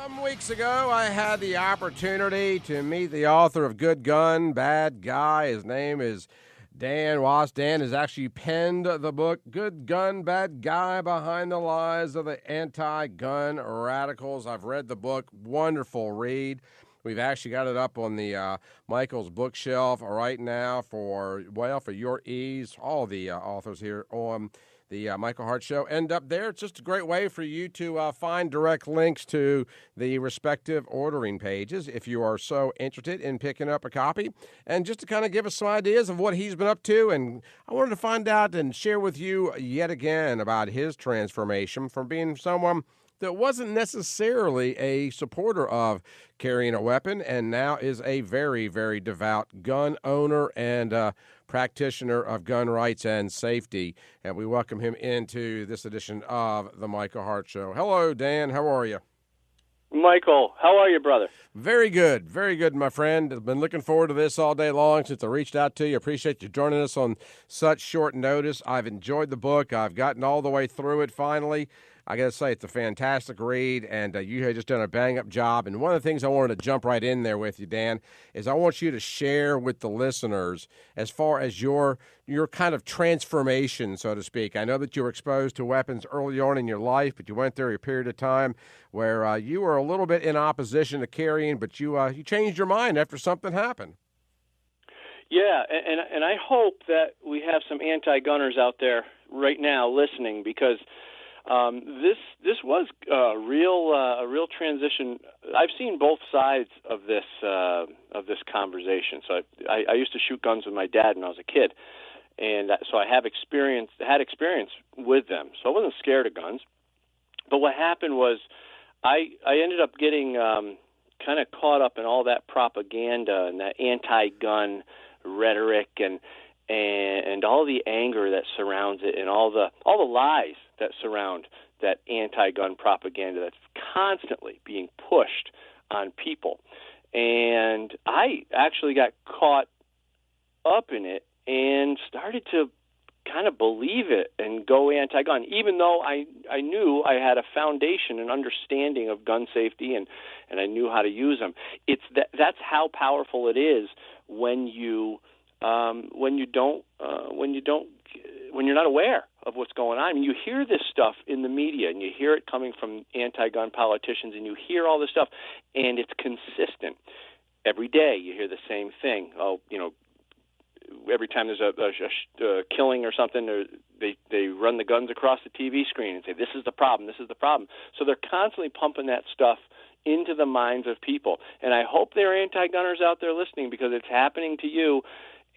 Some weeks ago, I had the opportunity to meet the author of Good Gun, Bad Guy. His name is Dan Wos. Dan has actually penned the book, Good Gun, Bad Guy, Behind the Lies of the Anti-Gun Radicals. I've read the book. Wonderful read. We've actually got it up on the Michael's bookshelf right now for your ease. All the authors here on the Michael Hart Show end up there. It's just a great way for you to find direct links to the respective ordering pages if you are so interested in picking up a copy. And just to kind of give us some ideas of what he's been up to. And I wanted to find out and share with you yet again about his transformation from being someone that wasn't necessarily a supporter of carrying a weapon and now is a very, very devout gun owner and practitioner of gun rights and safety. And we welcome him into this edition of the Michael Hart Show. Hello, Dan. How are you? Michael, how are you, brother? Very good, my friend. I've been looking forward to this all day long since I reached out to you. Appreciate you joining us on such short notice. I've enjoyed the book. I've gotten all the way through it finally. I got to say, it's a fantastic read, and you have just done a bang-up job. And one of the things I wanted to jump right in there with you, Dan, is I want you to share with the listeners as far as your kind of transformation, so to speak. I know that you were exposed to weapons early on in your life, but you went through a period of time where you were a little bit in opposition to carrying, but you changed your mind after something happened. Yeah, and I hope that we have some anti-gunners out there right now listening, because this was a real transition. I've seen both sides of this conversation. So I used to shoot guns with my dad when I was a kid, and so I had experience with them. So I wasn't scared of guns. But what happened was I ended up getting kind of caught up in all that propaganda and that anti-gun rhetoric and all the anger that surrounds it, and all the lies that surround that anti-gun propaganda that's constantly being pushed on people. And I actually got caught up in it and started to kind of believe it and go anti-gun, even though I knew I had a foundation and understanding of gun safety and I knew how to use them. That's how powerful it is when you're not aware of what's going on. I mean, you hear this stuff in the media, and you hear it coming from anti-gun politicians, and you hear all this stuff, and it's consistent. Every day you hear the same thing. Oh, every time there's a killing or something, they run the guns across the TV screen and say, this is the problem, this is the problem. So they're constantly pumping that stuff into the minds of people. And I hope there are anti-gunners out there listening, because it's happening to you.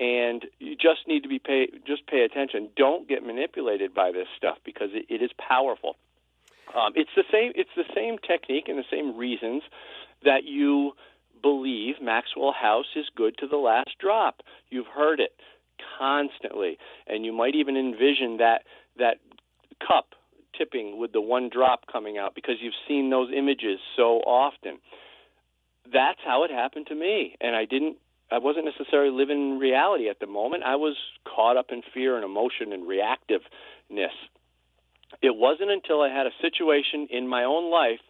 And you just need to pay attention. Don't get manipulated by this stuff, because it is powerful. It's the same technique and the same reasons that you believe Maxwell House is good to the last drop. You've heard it constantly, and you might even envision that cup tipping with the one drop coming out, because you've seen those images so often. That's how it happened to me, and I wasn't necessarily living in reality at the moment. I was caught up in fear and emotion and reactiveness. It wasn't until I had a situation in my own life,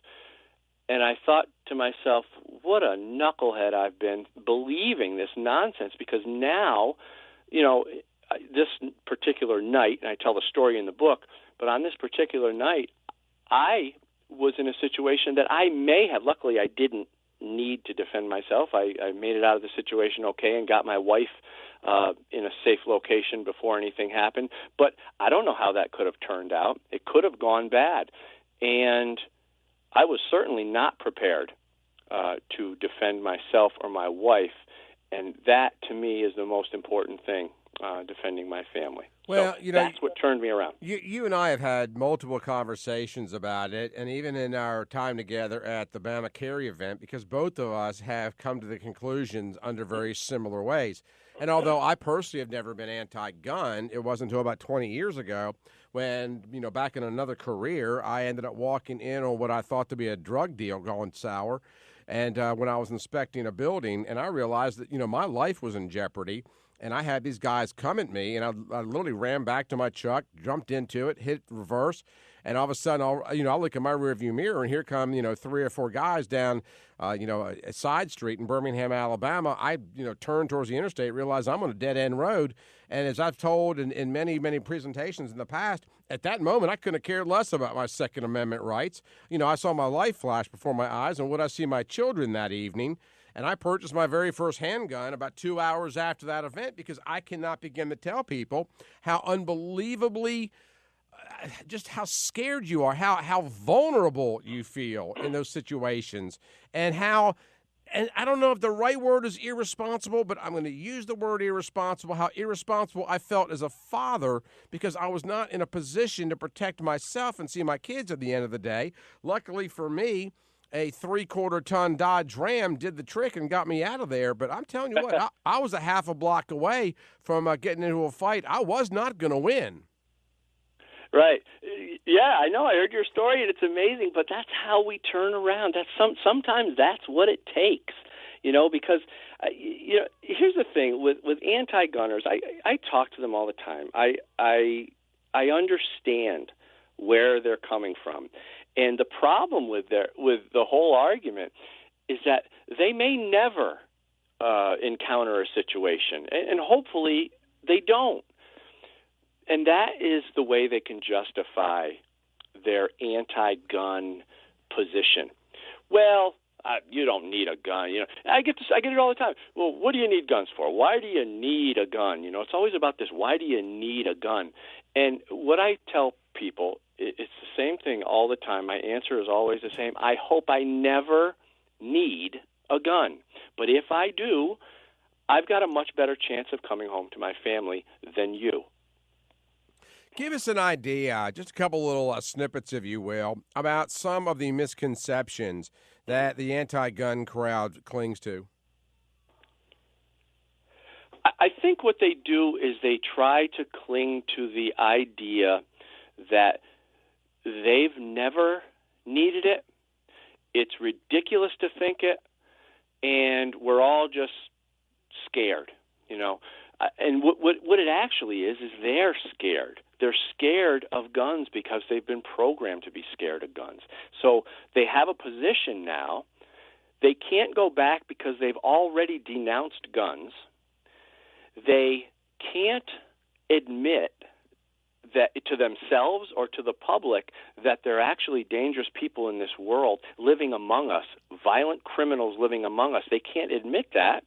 and I thought to myself, what a knucklehead I've been believing this nonsense, because now, this particular night, and I tell the story in the book, but on this particular night, I was in a situation that I may have, luckily I didn't need to defend myself. I made it out of the situation okay and got my wife in a safe location before anything happened. But I don't know how that could have turned out. It could have gone bad. And I was certainly not prepared to defend myself or my wife. And that, to me, is the most important thing, defending my family. Well, so that's what turned me around. You and I have had multiple conversations about it, and even in our time together at the Bama Carry event, because both of us have come to the conclusions under very similar ways. And although I personally have never been anti-gun, it wasn't until about 20 years ago when, back in another career, I ended up walking in on what I thought to be a drug deal going sour. And when I was inspecting a building, and I realized that, my life was in jeopardy. And I had these guys come at me, and I literally ran back to my truck, jumped into it, hit reverse, And all of a sudden, I'll look in my rearview mirror, and here come, 3 or 4 guys down, a side street in Birmingham, Alabama. I, turn towards the interstate, realize I'm on a dead-end road. And as I've told in many, many presentations in the past, at that moment, I couldn't have cared less about my Second Amendment rights. I saw my life flash before my eyes, and would I see my children that evening? And I purchased my very first handgun about 2 hours after that event, because I cannot begin to tell people how unbelievably, just how scared you are, how vulnerable you feel in those situations, and I don't know if the right word is irresponsible, but I'm going to use the word irresponsible, how irresponsible I felt as a father, because I was not in a position to protect myself and see my kids at the end of the day. Luckily for me, a 3/4-ton Dodge Ram did the trick and got me out of there. But I'm telling you what, I was a half a block away from getting into a fight. I was not going to win. Right. Yeah, I know. I heard your story, and it's amazing. But that's how we turn around. Sometimes that's what it takes. Because here's the thing with anti-gunners. I talk to them all the time. I understand where they're coming from. And the problem with the whole argument is that they may never encounter a situation, and hopefully they don't. And that is the way they can justify their anti-gun position. Well, you don't need a gun. I get it all the time. Well, what do you need guns for? Why do you need a gun? It's always about this. Why do you need a gun? And what I tell people, it's the same thing all the time. My answer is always the same. I hope I never need a gun. But if I do, I've got a much better chance of coming home to my family than you. Give us an idea, just a couple little snippets, if you will, about some of the misconceptions that the anti-gun crowd clings to. I think what they do is they try to cling to the idea that they've never needed it. It's ridiculous to think it, and we're all just scared, And what it actually is they're scared. They're scared of guns because they've been programmed to be scared of guns. So they have a position now. They can't go back because they've already denounced guns. They can't admit that to themselves or to the public that they're actually dangerous people in this world living among us, violent criminals living among us. They can't admit that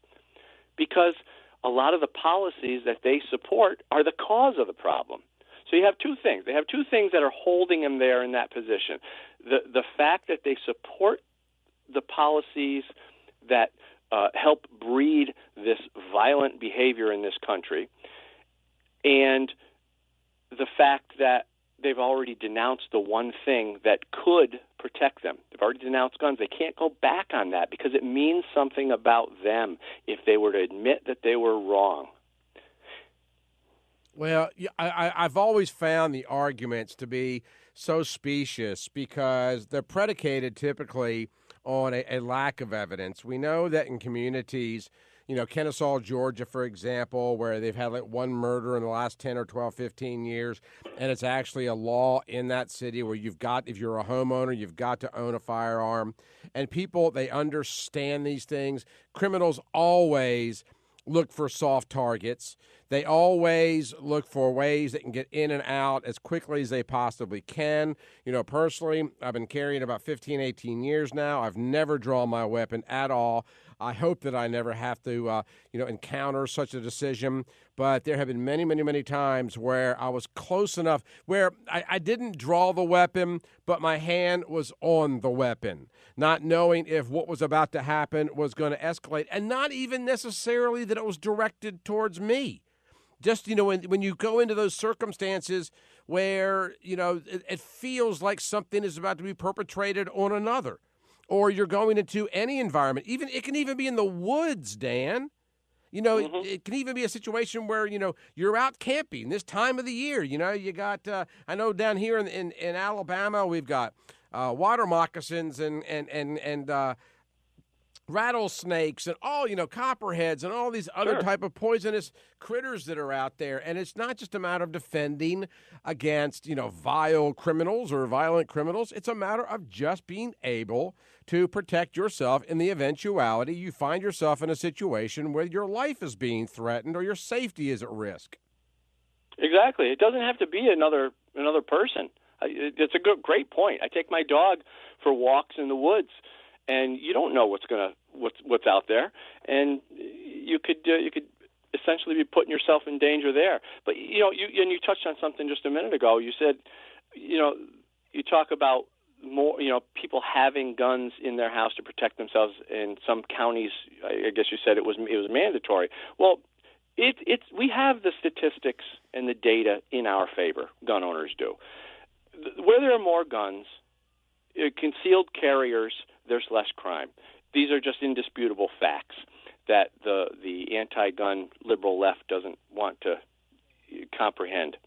because a lot of the policies that they support are the cause of the problem. So you have two things. They have two things that are holding them there in that position. The fact that they support the policies that help breed this violent behavior in this country, and the fact that they've already denounced the one thing that could protect them. They've already denounced guns. They can't go back on that because it means something about them if they were to admit that they were wrong. Well, I've always found the arguments to be so specious because they're predicated typically on a lack of evidence. We know that in communities, Kennesaw, Georgia, for example, where they've had like one murder in the last 10 or 12, 15 years, and it's actually a law in that city where if you're a homeowner, you've got to own a firearm. And people, they understand these things. Criminals always look for soft targets. They always look for ways they can get in and out as quickly as they possibly can. Personally, I've been carrying about 15, 18 years now. I've never drawn my weapon at all. I hope that I never have to, encounter such a decision. But there have been many, many, many times where I was close enough, where I didn't draw the weapon, but my hand was on the weapon, not knowing if what was about to happen was going to escalate, and not even necessarily that it was directed towards me. Just, when you go into those circumstances where, it feels like something is about to be perpetrated on another, or you're going into any environment, it can even be in the woods, Dan. It can even be a situation where, you're out camping this time of the year. You got, I know down here in Alabama, we've got water moccasins and rattlesnakes and all, copperheads and all these other Sure. type of poisonous critters that are out there. And it's not just a matter of defending against, vile criminals or violent criminals. It's a matter of just being able to protect yourself in the eventuality you find yourself in a situation where your life is being threatened or your safety is at risk. Exactly. It doesn't have to be another person. It's a great point. I take my dog for walks in the woods, and you don't know what's out there, and you could essentially be putting yourself in danger there. But you touched on something just a minute ago. You said, you talk about more, people having guns in their house to protect themselves. In some counties, I guess you said it was mandatory. Well, we have the statistics and the data in our favor. Gun owners do. Where there are more guns, concealed carriers, there's less crime. These are just indisputable facts that the anti-gun liberal left doesn't want to comprehend.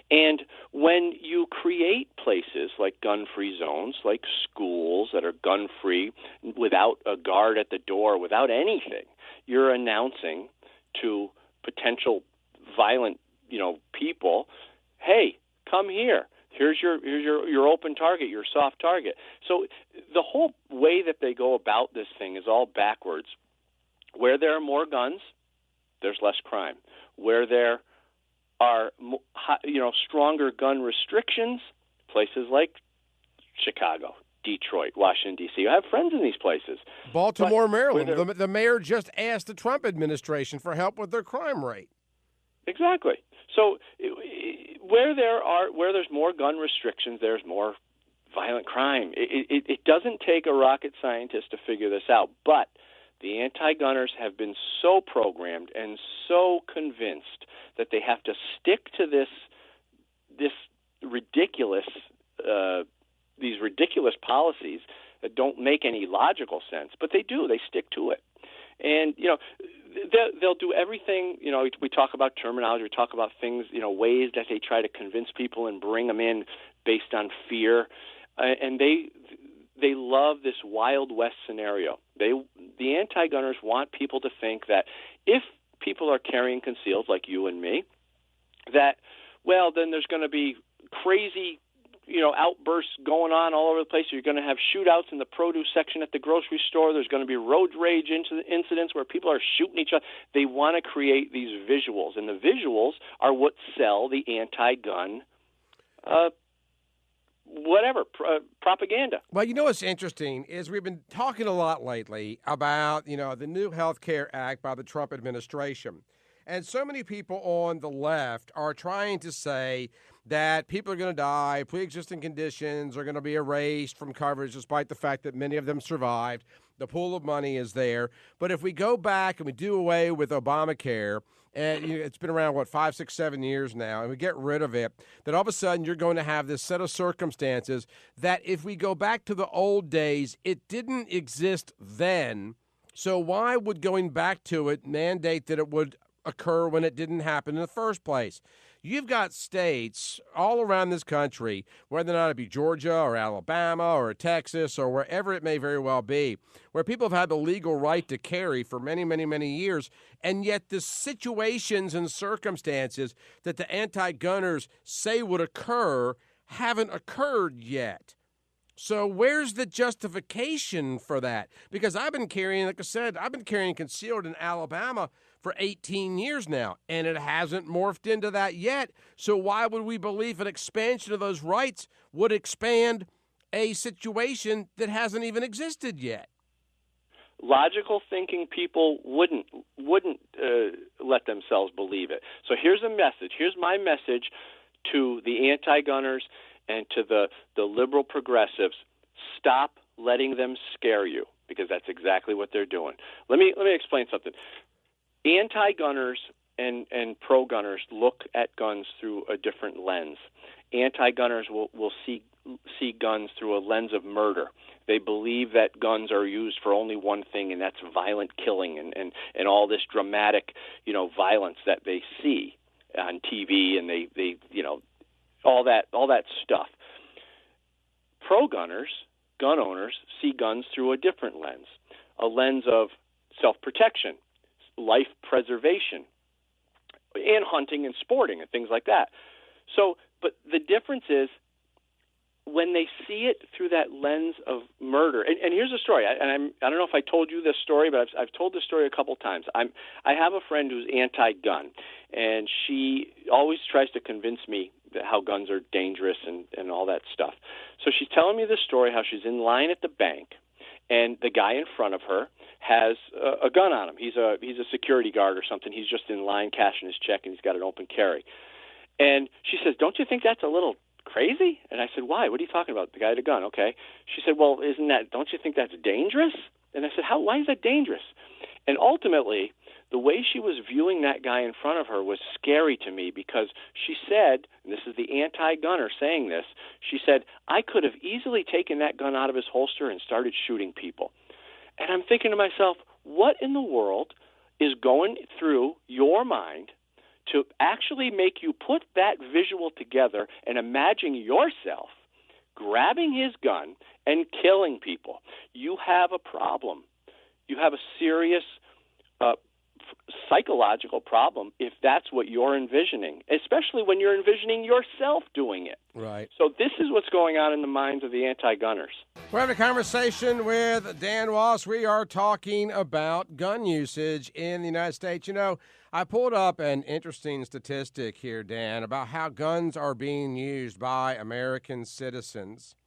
And when you create places like gun-free zones, like schools that are gun-free, without a guard at the door, without anything, you're announcing to potential violent, people, hey, come here. Here's your open target, your soft target. So the whole way that they go about this thing is all backwards. Where there are more guns, there's less crime. Where there are stronger gun restrictions, places like Chicago, Detroit, Washington, D.C. I have friends in these places. Baltimore, Maryland. The mayor just asked the Trump administration for help with their crime rate. Exactly. So where there's more gun restrictions, there's more violent crime. It doesn't take a rocket scientist to figure this out, but the anti-gunners have been so programmed and so convinced that they have to stick to this ridiculous these ridiculous policies that don't make any logical sense, but they do. They stick to it. And, they'll do everything. We talk about terminology. We talk about things, ways that they try to convince people and bring them in based on fear. And they love this Wild West scenario. The anti-gunners want people to think that if people are carrying concealed, like you and me, that, well, then there's going to be crazy outbursts going on all over the place. You're going to have shootouts in the produce section at the grocery store. There's going to be road rage incidents where people are shooting each other. They want to create these visuals, and the visuals are what sell the anti-gun propaganda. Well, what's interesting is we've been talking a lot lately about, the new Health Care Act by the Trump administration. And so many people on the left are trying to say that people are going to die, pre-existing conditions are going to be erased from coverage, despite the fact that many of them survived. The pool of money is there. But if we go back and we do away with Obamacare, and it's been around, 5, 6, 7 years now, and we get rid of it, then all of a sudden you're going to have this set of circumstances that if we go back to the old days, it didn't exist then. So why would going back to it mandate that it would occur when it didn't happen in the first place? You've got states all around this country, whether or not it be Georgia or Alabama or Texas or wherever it may very well be, where people have had the legal right to carry for many, many, many years, and yet the situations and circumstances that the anti-gunners say would occur haven't occurred yet. So where's the justification for that? Because I've been carrying, like I said, concealed in Alabama for 18 years now, and it hasn't morphed into that yet. So why would we believe an expansion of those rights would expand a situation that hasn't even existed yet? Logical thinking people wouldn't let themselves believe it. So here's a message. Here's my message to the anti-gunners and to the liberal progressives. Stop letting them scare you, because that's exactly what they're doing. Let me explain something. Anti-gunners and pro-gunners look at guns through a different lens. Anti-gunners will see guns through a lens of murder. They believe that guns are used for only one thing, and that's violent killing and all this dramatic, violence that they see on TV, and they all that stuff. Pro-gunners, gun owners, see guns through a different lens. a lens of self-protection, life preservation, and hunting and sporting and things like that. So, but the difference is when they see it through that lens of murder. And here's a story. I don't know if I told you this story, but I've told this story a couple times. I have a friend who's anti-gun, and she always tries to convince me that how guns are dangerous and all that stuff. So she's telling me this story, how she's in line at the bank, and the guy in front of her has a gun on him. He's a security guard or something. He's just in line cashing his check, and he's got an open carry. And she says, "Don't you think that's a little crazy?" And I said, "Why? What are you talking about? The guy had a gun." Okay. She said, "Well, don't you think that's dangerous?" And I said, why is that dangerous? And ultimately, the way she was viewing that guy in front of her was scary to me, because she said, and this is the anti-gunner saying this, she said, "I could have easily taken that gun out of his holster and started shooting people." And I'm thinking to myself, what in the world is going through your mind to actually make you put that visual together and imagine yourself grabbing his gun and killing people? You have a problem. You have a serious psychological problem if that's what you're envisioning, especially when you're envisioning yourself doing it. Right. So this is what's going on in the minds of the anti-gunners. We're having a conversation with Dan Wos. We are talking about gun usage in the United States. You know, I pulled up an interesting statistic here, Dan, about how guns are being used by American citizens.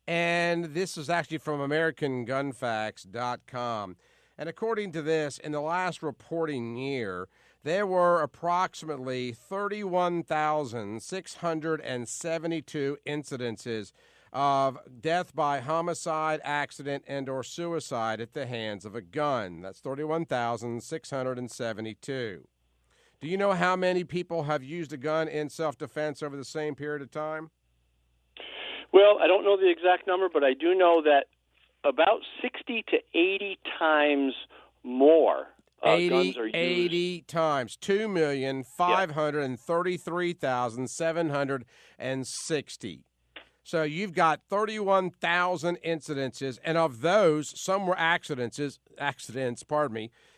And this is actually from AmericanGunFacts.com. And according to this, in the last reporting year, there were approximately 31,672 incidences of death by homicide, accident, and or suicide at the hands of a gun. That's 31,672. Do you know how many people have used a gun in self-defense over the same period of time? Well, I don't know the exact number, but I do know that about 60 to 80 times more guns are used. 80 times. 2,533,760. So you've got 31,000 incidences, and of those, some were accidents,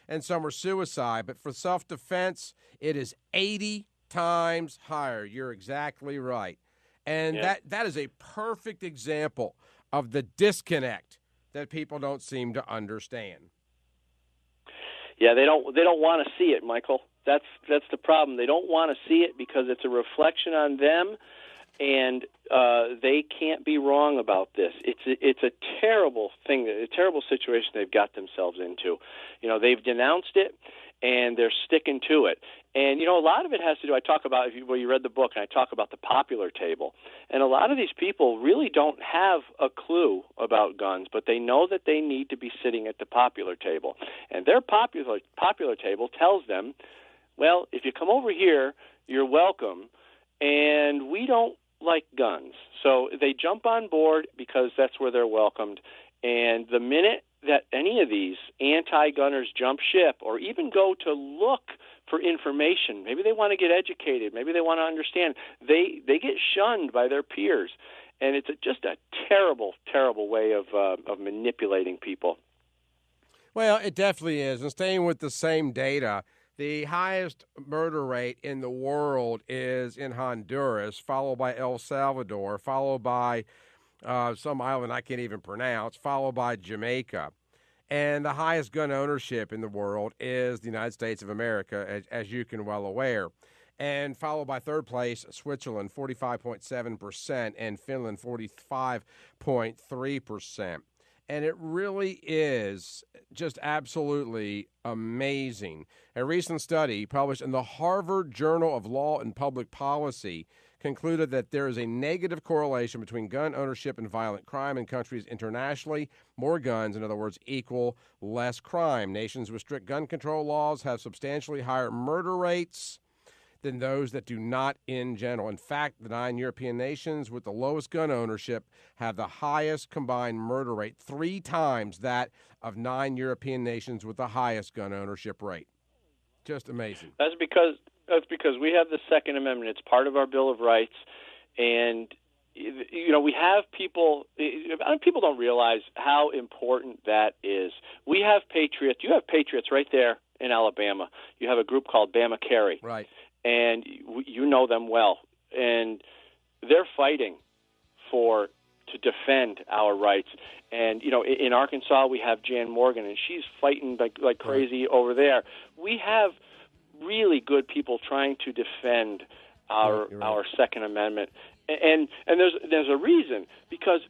and some were suicide. But for self-defense, it is 80 times higher. You're exactly right. And that is a perfect example of the disconnect that people don't seem to understand. Yeah, they don't want to see it, Michael. That's the problem. They don't want to see it because it's a reflection on them, and they can't be wrong about this. It's a terrible thing, a terrible situation they've got themselves into. You know, they've denounced it, and they're sticking to it. And, you know, a lot of it has to do, I talk about, you read the book, and I talk about the popular table. And a lot of these people really don't have a clue about guns, but they know that they need to be sitting at the popular table. And their popular table tells them, well, if you come over here, you're welcome, and we don't like guns. So they jump on board because that's where they're welcomed. And the minute that any of these anti-gunners jump ship or even go to look for information, maybe they want to get educated, maybe they want to understand, they get shunned by their peers. And it's just a terrible, terrible way of manipulating people. Well, it definitely is. And staying with the same data, the highest murder rate in the world is in Honduras, followed by El Salvador, followed by some island I can't even pronounce, followed by Jamaica. And the highest gun ownership in the world is the United States of America, as you can well aware. And followed by third place, Switzerland, 45.7%, and Finland, 45.3%. And it really is just absolutely amazing. A recent study published in the Harvard Journal of Law and Public Policy concluded that there is a negative correlation between gun ownership and violent crime in countries internationally. More guns, in other words, equal less crime. Nations with strict gun control laws have substantially higher murder rates than those that do not in general. In fact, the 9 European nations with the lowest gun ownership have the highest combined murder rate, 3 times that of 9 European nations with the highest gun ownership rate. Just amazing. That's because we have the Second Amendment. It's part of our Bill of Rights, and we have people. People don't realize how important that is. We have patriots. You have patriots right there in Alabama. You have a group called Bama Carry, right? And you know them well, and they're fighting to defend our rights. And in Arkansas, we have Jan Morgan, and she's fighting like crazy over there. We have really good people trying to defend our Second Amendment. And there's a reason, because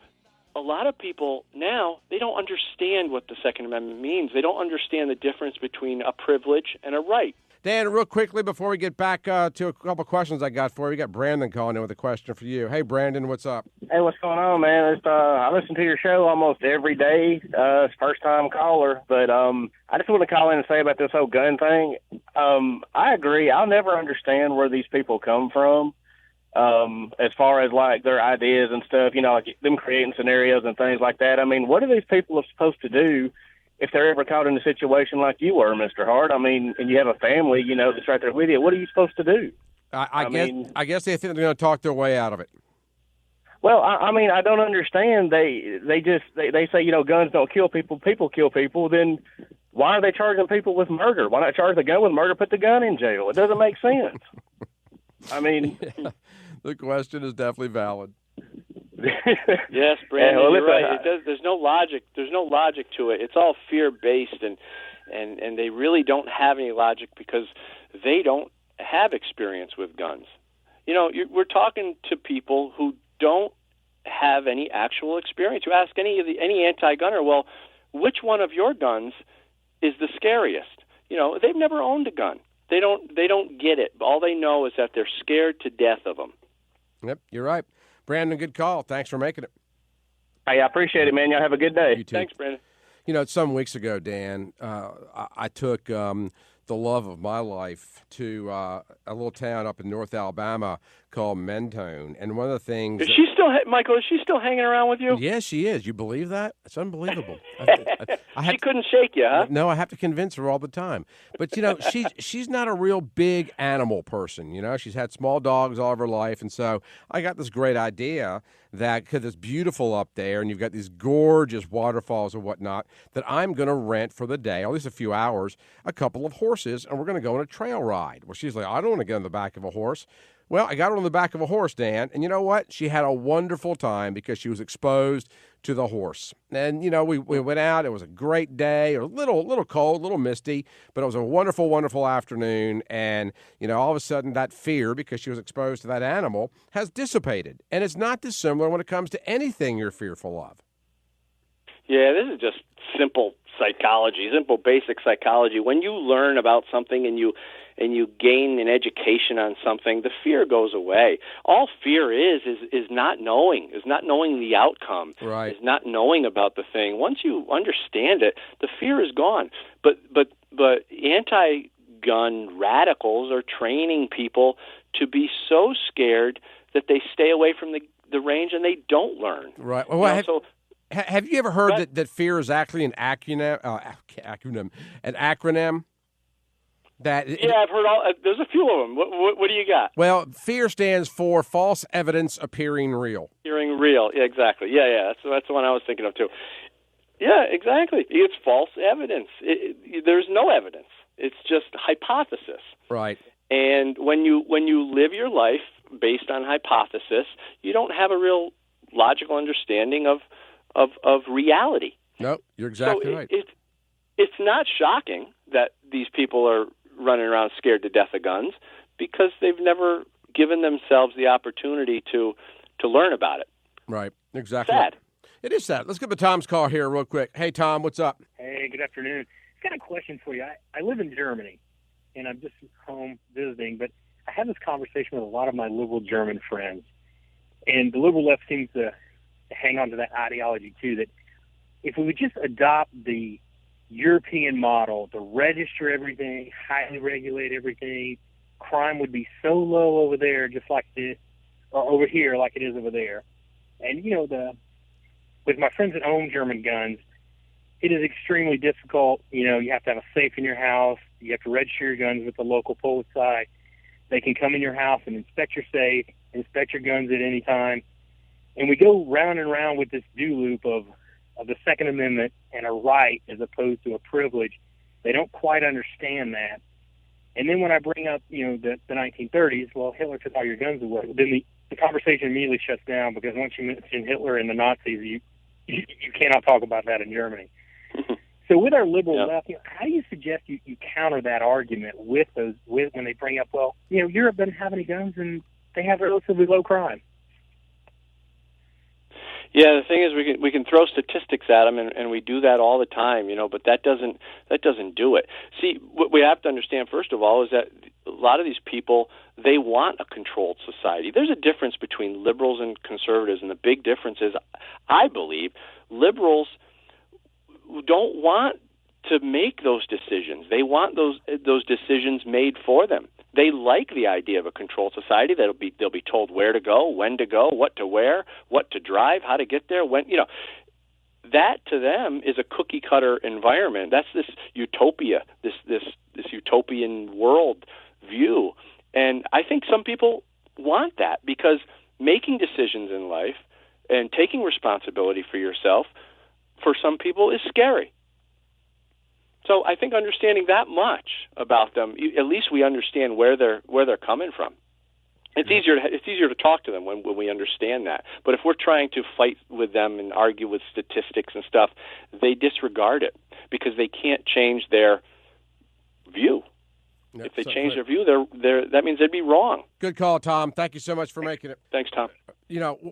a lot of people now, they don't understand what the Second Amendment means. They don't understand the difference between a privilege and a right. Dan, real quickly before we get back to a couple questions I got for you, we got Brandon calling in with a question for you. Hey, Brandon, what's up? Hey, what's going on, man? I listen to your show almost every day. It's first-time caller, but I just want to call in and say about this whole gun thing. I agree. I'll never understand where these people come from as far as, like, their ideas and stuff, like them creating scenarios and things like that. I mean, what are these people supposed to do if they're ever caught in a situation like you were, Mr. Hart? I mean, and you have a family, that's right there with you. What are you supposed to do? I guess they think they're going to talk their way out of it. Well, I mean, I don't understand. They say, guns don't kill people, people kill people. Then why are they charging people with murder? Why not charge the gun with murder, put the gun in jail? It doesn't make sense. I mean, yeah, the question is definitely valid. Yes, Brandon, you're right. There's no logic. There's no logic to it. It's all fear-based, and they really don't have any logic because they don't have experience with guns. We're talking to people who don't have any actual experience. You ask any anti-gunner, well, which one of your guns is the scariest? They've never owned a gun. They don't get it. All they know is that they're scared to death of them. Yep, you're right. Brandon, good call. Thanks for making it. Hey, I appreciate it, man. Y'all have a good day. You too. Thanks, Brandon. Some weeks ago, Dan, I took the love of my life to a little town up in North Alabama called Mentone. And one of the things... Michael, is she still hanging around with you? Yes, she is. You believe that? It's unbelievable. She couldn't shake you, huh? No, I have to convince her all the time. But, she's not a real big animal person. She's had small dogs all of her life. And so I got this great idea that, because it's beautiful up there and you've got these gorgeous waterfalls and whatnot, that I'm going to rent for the day, or at least a few hours, a couple of horses, and we're going to go on a trail ride. Well, she's like, I don't want to get on the back of a horse. Well, I got her on the back of a horse, Dan, and you know what? She had a wonderful time because she was exposed to the horse. And, we went out. It was a great day. It was a little cold, a little misty, but it was a wonderful, wonderful afternoon. And, all of a sudden that fear, because she was exposed to that animal, has dissipated. And it's not dissimilar when it comes to anything you're fearful of. Yeah, this is just simple psychology, simple basic psychology. When you learn about something and you gain an education on something, the fear goes away. All fear is not knowing, the outcome, right. Is not knowing about the thing. Once you understand it, the fear is gone. But anti-gun radicals are training people to be so scared that they stay away from the range and they don't learn. Right. Well, have you ever heard that fear is actually an acronym? An acronym? I've heard there's a few of them. What do you got? Well, FEAR stands for false evidence appearing real. Appearing real, yeah, exactly. Yeah, that's the one I was thinking of too. Yeah, exactly. It's false evidence. There's no evidence. It's just hypothesis. Right. And when you live your life based on hypothesis, you don't have a real logical understanding of reality. No, you're exactly right. It's not shocking that these people are running around scared to death of guns because they've never given themselves the opportunity to learn about it. Right, exactly. Sad. It is sad. Let's get to Tom's call here real quick. Hey, Tom, what's up? Hey, good afternoon. I've got a question for you. I live in Germany, and I'm just home visiting, but I have this conversation with a lot of my liberal German friends, and the liberal left seems to hang on to that ideology, too, that if we would just adopt the European model to register everything, highly regulate everything, crime would be so low over there, just like this, or over here, like it is over there. And with my friends that own German guns, it is extremely difficult. You have to have a safe in your house. You have to register your guns with the local police. They can come in your house and inspect your safe, inspect your guns at any time. And we go round and round with this do loop of the Second Amendment and a right as opposed to a privilege. They don't quite understand that. And then when I bring up, the 1930s, well, Hitler took all your guns away. Then the conversation immediately shuts down, because once you mention Hitler and the Nazis, you cannot talk about that in Germany. So with our liberal left, how do you suggest you counter that argument with when they bring up, well, Europe doesn't have any guns and they have relatively low crime? Yeah, the thing is, we can throw statistics at them, and we do that all the time, but that doesn't do it. See, what we have to understand, first of all, is that a lot of these people, they want a controlled society. There's a difference between liberals and conservatives, and the big difference is, I believe, liberals don't want to make those decisions. They want those decisions made for them. They like the idea of a controlled society. They'll be told where to go, when to go, what to wear, what to drive, how to get there. When that to them is a cookie cutter environment. That's this utopia, this utopian world view. And I think some people want that, because making decisions in life and taking responsibility for yourself, for some people, is scary. So I think understanding that much about them, at least we understand where they're coming from. It's easier to talk to them when we understand that. But if we're trying to fight with them and argue with statistics and stuff, they disregard it, because they can't change their view. Yep, if they change their view, that means they'd be wrong. Good call, Tom. Thank you so much for making it. Thanks, Tom.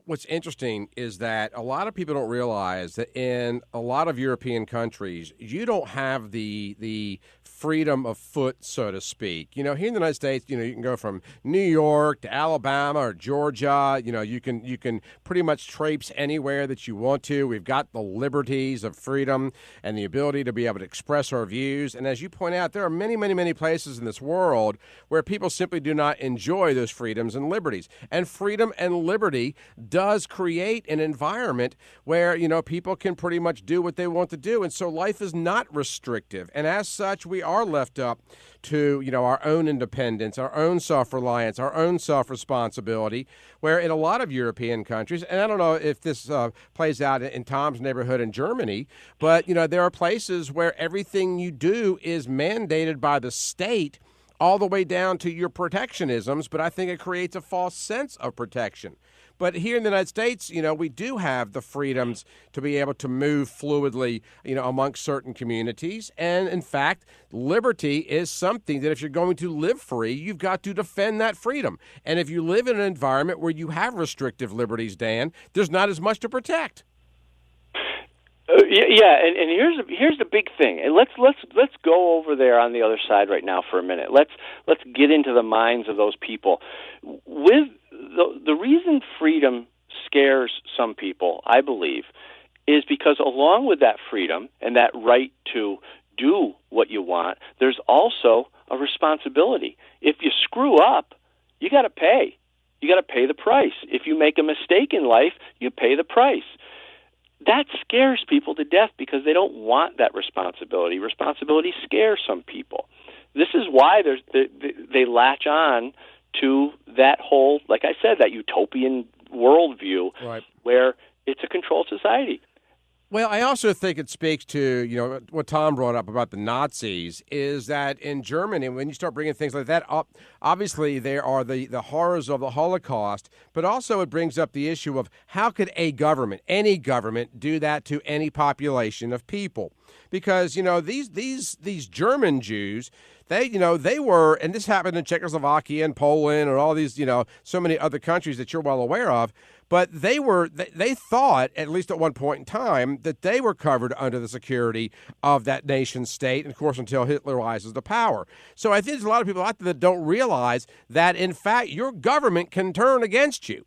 What's interesting is that a lot of people don't realize that in a lot of European countries, you don't have the freedom of foot, so to speak. Here in the United States, you can go from New York to Alabama or Georgia. You can pretty much traipse anywhere that you want to. We've got the liberties of freedom and the ability to be able to express our views. And as you point out, there are many, many, many places in this world where people simply do not enjoy those freedoms and liberties. And freedom and liberty does create an environment where, people can pretty much do what they want to do. And so life is not restrictive. And as such, we are left up to, our own independence, our own self-reliance, our own self-responsibility, where in a lot of European countries, and I don't know if this plays out in Tom's neighborhood in Germany, but, there are places where everything you do is mandated by the state, all the way down to your protectionisms, but I think it creates a false sense of protection. But here in the United States, we do have the freedoms to be able to move fluidly, amongst certain communities. And in fact, liberty is something that if you're going to live free, you've got to defend that freedom. And if you live in an environment where you have restrictive liberties, Dan, there's not as much to protect. Yeah, and here's the big thing. And let's go over there on the other side right now for a minute. Let's get into the minds of those people. With the reason freedom scares some people, I believe, is because along with that freedom and that right to do what you want, there's also a responsibility. If you screw up, you got to pay. You got to pay the price. If you make a mistake in life, you pay the price. That scares people to death because they don't want that responsibility. Responsibility scares some people. This is why they latch on to that whole, like I said, that utopian worldview, right, where it's a controlled society. Well, I also think it speaks to, what Tom brought up about the Nazis, is that in Germany, when you start bringing things like that up, obviously there are the horrors of the Holocaust, but also it brings up the issue of how could a government, any government, do that to any population of people? Because, these German Jews, they were, and this happened in Czechoslovakia and Poland and all these, so many other countries that you're well aware of, but they thought, at least at one point in time, that they were covered under the security of that nation state, and of course, until Hitler rises to power. So I think there's a lot of people out there that don't realize that, in fact, your government can turn against you.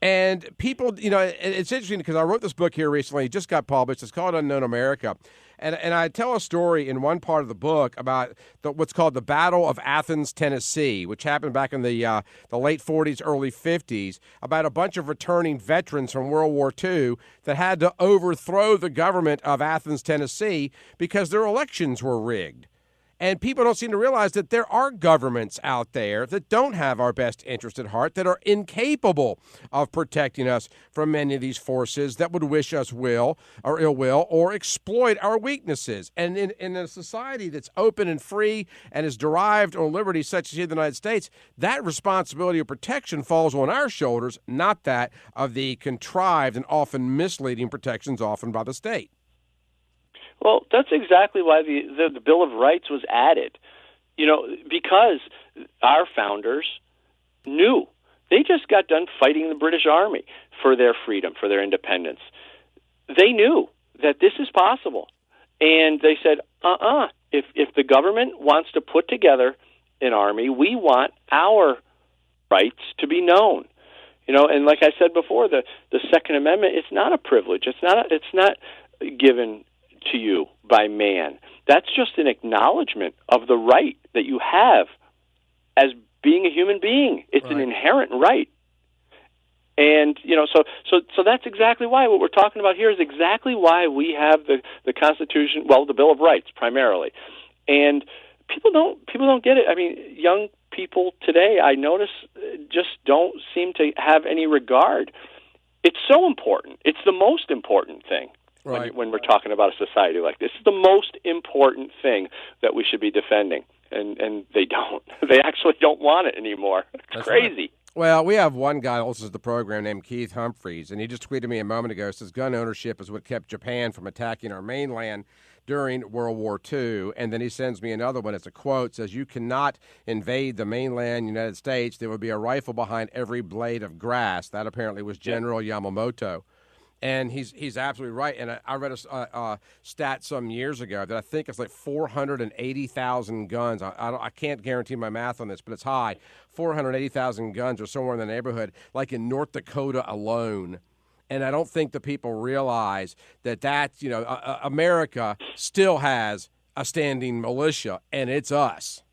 And people, it's interesting because I wrote this book here recently. It just got published. It's called Unknown America. And I tell a story in one part of the book about what's called the Battle of Athens, Tennessee, which happened back in the late 40s, early 50s, about a bunch of returning veterans from World War II that had to overthrow the government of Athens, Tennessee, because their elections were rigged. And people don't seem to realize that there are governments out there that don't have our best interest at heart, that are incapable of protecting us from many of these forces that would wish us will or ill will or exploit our weaknesses. And in a society that's open and free and is derived on liberty such as here in the United States, that responsibility of protection falls on our shoulders, not that of the contrived and often misleading protections often by the state. Well, that's exactly why the Bill of Rights was added. Because our founders knew. They just got done fighting the British Army for their freedom, for their independence. They knew that this is possible. And they said, if the government wants to put together an army, we want our rights to be known. And like I said before, the Second Amendment, it's not a privilege. It's not given to you by man. That's just an acknowledgement of the right that you have as being a human being. It's an inherent right. And, so that's exactly why what we're talking about here is exactly why we have the Constitution, the Bill of Rights primarily. And people don't get it. I mean, young people today, I notice, just don't seem to have any regard. It's so important. It's the most important thing. Right. When we're talking about a society like this. It's the most important thing that we should be defending, and they don't. They actually don't want it anymore. It's That's crazy. Right. Well, we have one guy who listens to the program named Keith Humphreys, and he just tweeted me a moment ago. Says gun ownership is what kept Japan from attacking our mainland during World War II. And then he sends me another one. It's a quote. Says, you cannot invade the mainland United States. There would be a rifle behind every blade of grass. That apparently was General Yamamoto. And he's absolutely right. And I read a stat some years ago that I think it's like 480,000 guns. I can't guarantee my math on this, but it's high. 480,000 guns are somewhere in the neighborhood, like in North Dakota alone. And I don't think the people realize that America still has a standing militia, and it's us.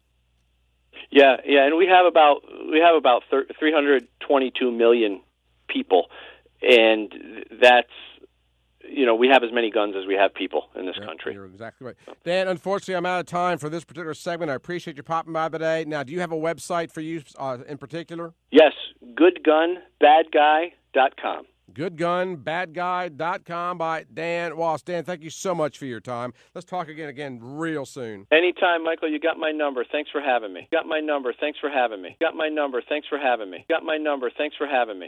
Yeah, and we have about 322 million people. And that's, we have as many guns as we have people in this country. You're exactly right. Dan, unfortunately, I'm out of time for this particular segment. I appreciate you popping by today. Now, do you have a website for you in particular? Yes, goodgunbadguy.com. Goodgunbadguy.com by Dan Wos. Dan, thank you so much for your time. Let's talk again real soon. Anytime, Michael. You got my number. Thanks for having me. Got my number. Thanks for having me. Got my number. Thanks for having me. Got my number. Thanks for having me.